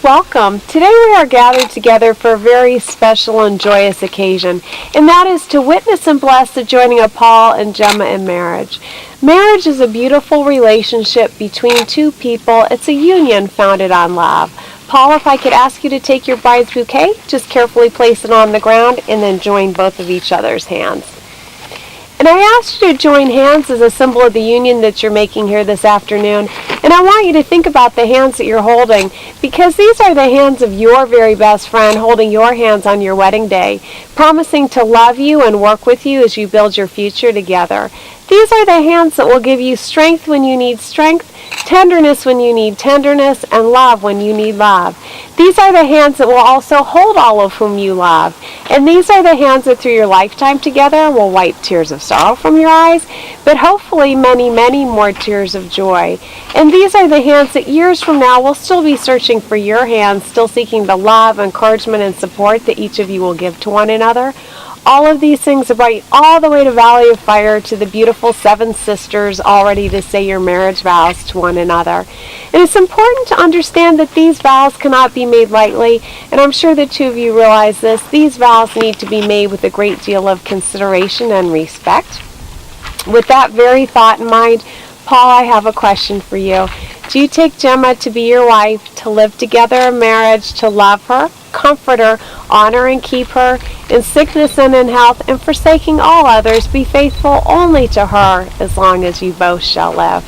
welcome. Today we are gathered together for a very special and joyous occasion, and that is to witness and bless the joining of Paul and Gemma in marriage. Marriage is a beautiful relationship between two people. It's a union founded on love. Paul, if I could ask you to take your bride's bouquet, just carefully place it on the ground and then join both of each other's hands. And I asked you to join hands as a symbol of the union that you're making here this afternoon. And I want you to think about the hands that you're holding, because these are the hands of your very best friend holding your hands on your wedding day, promising to love you and work with you as you build your future together. These are the hands that will give you strength when you need strength, tenderness when you need tenderness, and love when you need love. These are the hands that will also hold all of whom you love. And these are the hands that through your lifetime together will wipe tears of sorrow from your eyes, but hopefully many, many more tears of joy. And these are the hands that years from now will still be searching for your hands, still seeking the love, encouragement, and support that each of you will give to one another. All of these things are right all the way to Valley of Fire, to the beautiful seven sisters all ready to say your marriage vows to one another. And it's important to understand that these vows cannot be made lightly, and I'm sure the two of you realize this. These vows need to be made with a great deal of consideration and respect. With that very thought in mind, Paul, I have a question for you. Do you take Gemma to be your wife, to live together in marriage, to love her, comfort her, honor and keep her, in sickness and in health, and forsaking all others, be faithful only to her as long as you both shall live?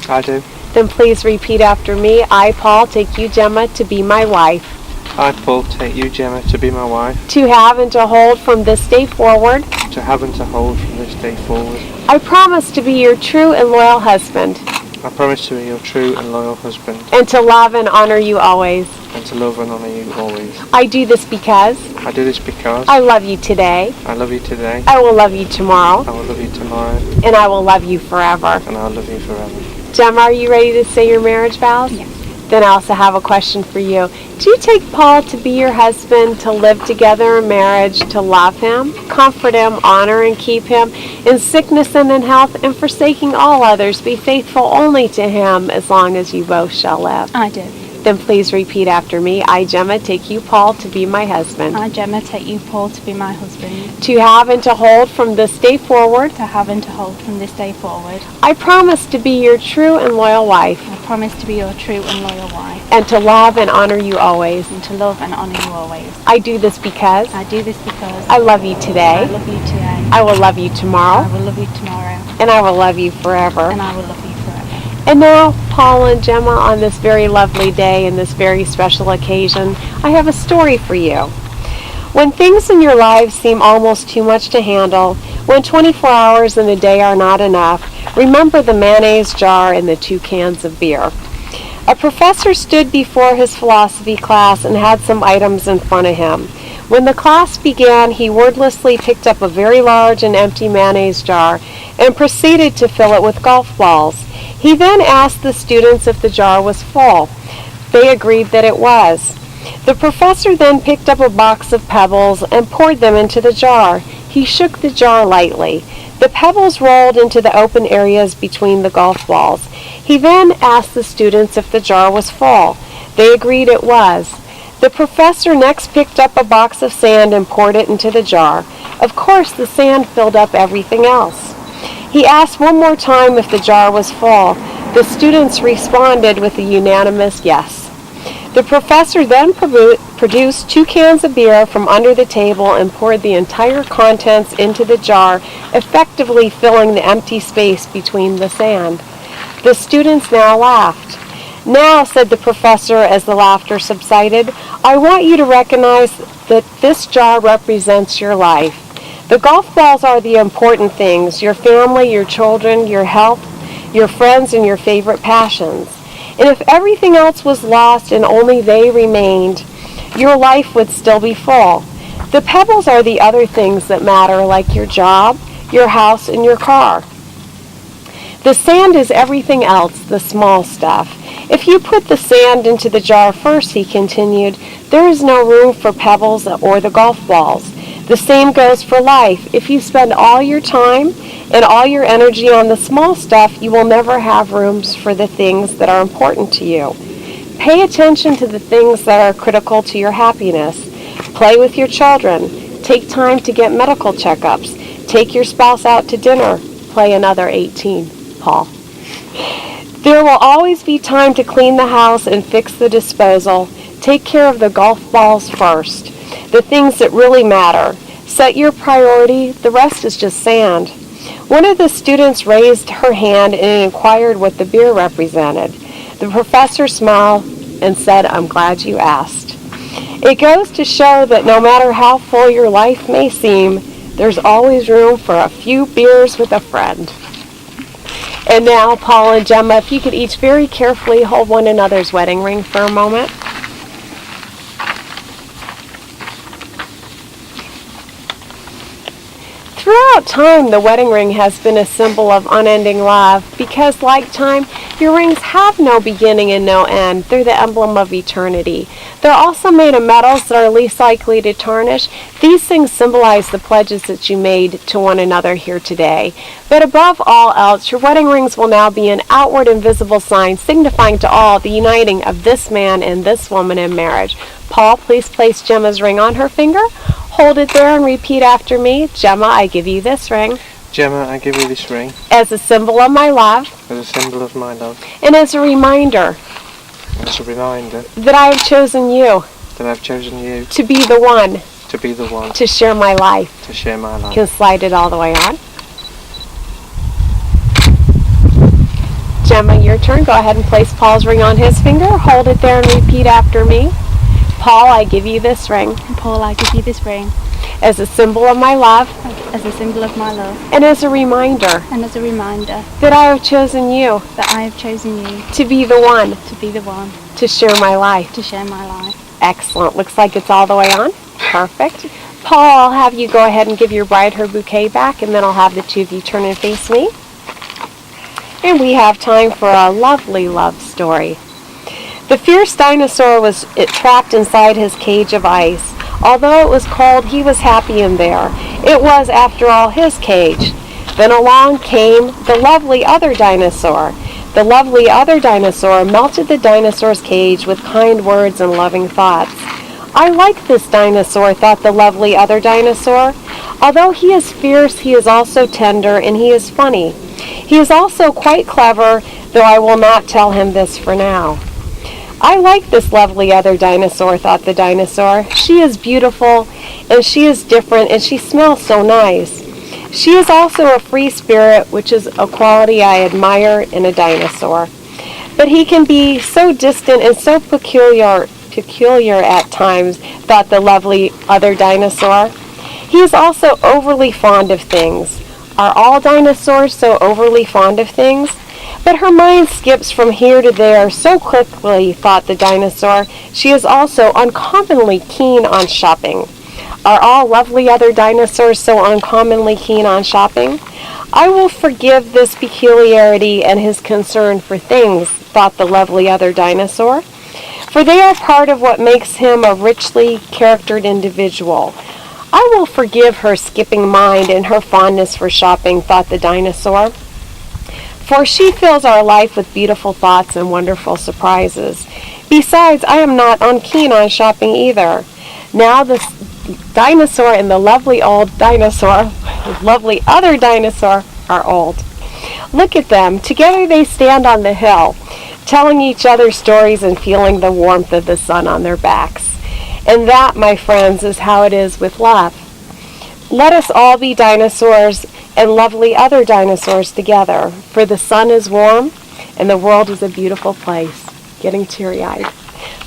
I do. Then please repeat after me. I, Paul, take you, Gemma, to be my wife. I, Paul, take you, Gemma, to be my wife. To have and to hold from this day forward. To have and to hold from this day forward. I promise to be your true and loyal husband. I promise to be your true and loyal husband. And to love and honor you always. And to love and honor you always. I do this because. I do this because. I love you today. I love you today. I will love you tomorrow. I will love you tomorrow. And I will love you forever. And I'll love you forever. Gemma, are you ready to say your marriage vows? Yes. Then I also have a question for you. Do you take Paul to be your husband, to live together in marriage, to love him, comfort him, honor and keep him, in sickness and in health, and forsaking all others, be faithful only to him as long as you both shall live? I do. Then please repeat after me. I, Gemma, take you, Paul, to be my husband. I, Gemma, take you, Paul, to be my husband. To have and to hold from this day forward. To have and to hold from this day forward. I promise to be your true and loyal wife. I promise to be your true and loyal wife. And to love and honor you always. And to love and honor you always. I do this because. I do this because. I love you today. I love you today. I will love you tomorrow. I will love you tomorrow. And I will love you forever. And I will love you forever. And now, Paul and Gemma, on this very lovely day and this very special occasion, I have a story for you. When things in your lives seem almost too much to handle, when 24 hours in a day are not enough, remember the mayonnaise jar and the 2 cans of beer. A professor stood before his philosophy class and had some items in front of him. When the class began, he wordlessly picked up a very large and empty mayonnaise jar and proceeded to fill it with golf balls. He then asked the students if the jar was full. They agreed that it was. The professor then picked up a box of pebbles and poured them into the jar. He shook the jar lightly. The pebbles rolled into the open areas between the golf balls. He then asked the students if the jar was full. They agreed it was. The professor next picked up a box of sand and poured it into the jar. Of course, the sand filled up everything else. He asked one more time if the jar was full. The students responded with a unanimous yes. The professor then produced 2 cans of beer from under the table and poured the entire contents into the jar, effectively filling the empty space between the sand. The students now laughed. Now, said the professor as the laughter subsided, I want you to recognize that this jar represents your life. The golf balls are the important things, your family, your children, your health, your friends, and your favorite passions. And if everything else was lost and only they remained, your life would still be full. The pebbles are the other things that matter, like your job, your house, and your car. The sand is everything else, the small stuff. If you put the sand into the jar first, he continued, there is no room for pebbles or the golf balls. The same goes for life. If you spend all your time and all your energy on the small stuff, you will never have rooms for the things that are important to you. Pay attention to the things that are critical to your happiness. Play with your children. Take time to get medical checkups. Take your spouse out to dinner. Play another 18, Paul. There will always be time to clean the house and fix the disposal. Take care of the golf balls first. The things that really matter. Set your priority. The rest is just sand. One of the students raised her hand and inquired what the beer represented. The professor smiled and said, "I'm glad you asked." It goes to show that no matter how full your life may seem, there's always room for a few beers with a friend. And now, Paul and Gemma, if you could each very carefully hold one another's wedding ring for a moment. Throughout time, the wedding ring has been a symbol of unending love because, like time, your rings have no beginning and no end. They're the emblem of eternity. They're also made of metals that are least likely to tarnish. These things symbolize the pledges that you made to one another here today. But above all else, your wedding rings will now be an outward and visible sign signifying to all the uniting of this man and this woman in marriage. Paul, please place Gemma's ring on her finger. Hold it there and repeat after me. Gemma, I give you this ring Gemma, I give you this ring as a symbol of my love as a symbol of my love, and as a reminder as a reminder that I have chosen you that I've chosen you to be the one to be the one to share my life. to share my You life. can slide it all the way on. Gemma, your turn. Go ahead and place Paul's ring on his finger. Hold it there and repeat after me. Paul, I give you this ring And Paul, I give you this ring as a symbol of my love as a symbol of my love and as a reminder and as a reminder that I have chosen you that I have chosen you to be the one to be the one to share my life. to share my life. Excellent. Looks like it's all the way on. Perfect. Paul, I'll have you go ahead and give your bride her bouquet back, and then I'll have the two of you turn and face me. And we have time for a lovely love story. The fierce dinosaur was trapped inside his cage of ice. Although it was cold, he was happy in there. It was, after all, his cage. Then along came the lovely other dinosaur. The lovely other dinosaur melted the dinosaur's cage with kind words and loving thoughts. I like this dinosaur, thought the lovely other dinosaur. Although he is fierce, he is also tender, and he is funny. He is also quite clever, though I will not tell him this for now. I like this lovely other dinosaur, thought the dinosaur. She is beautiful, and she is different, and she smells so nice. She is also a free spirit, which is a quality I admire in a dinosaur. But he can be so distant and so peculiar at times, thought the lovely other dinosaur. He is also overly fond of things. Are all dinosaurs so overly fond of things? But her mind skips from here to there so quickly, thought the dinosaur. She is also uncommonly keen on shopping. Are all lovely other dinosaurs so uncommonly keen on shopping? I will forgive this peculiarity and his concern for things, thought the lovely other dinosaur, for they are part of what makes him a richly charactered individual. I will forgive her skipping mind and her fondness for shopping, thought the dinosaur, for she fills our life with beautiful thoughts and wonderful surprises. Besides, I am not unkeen on shopping either. Now the dinosaur and the lovely other dinosaur are old. Look at them. Together they stand on the hill, telling each other stories and feeling the warmth of the sun on their backs. And that, my friends, is how it is with love. Let us all be dinosaurs and lovely other dinosaurs together, for the sun is warm and the world is a beautiful place. Getting teary-eyed.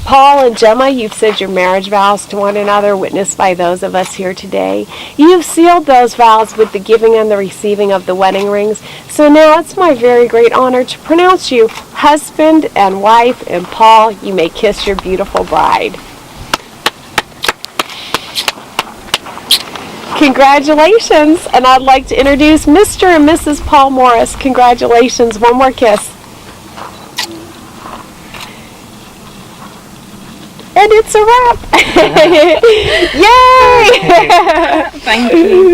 Paul and Gemma, you've said your marriage vows to one another, witnessed by those of us here today. You've sealed those vows with the giving and the receiving of the wedding rings. So now it's my very great honor to pronounce you husband and wife, and Paul, you may kiss your beautiful bride. Congratulations, and I'd like to introduce Mr. and Mrs. Paul Morris. Congratulations. One more kiss. And it's a wrap. Yay! Thank you.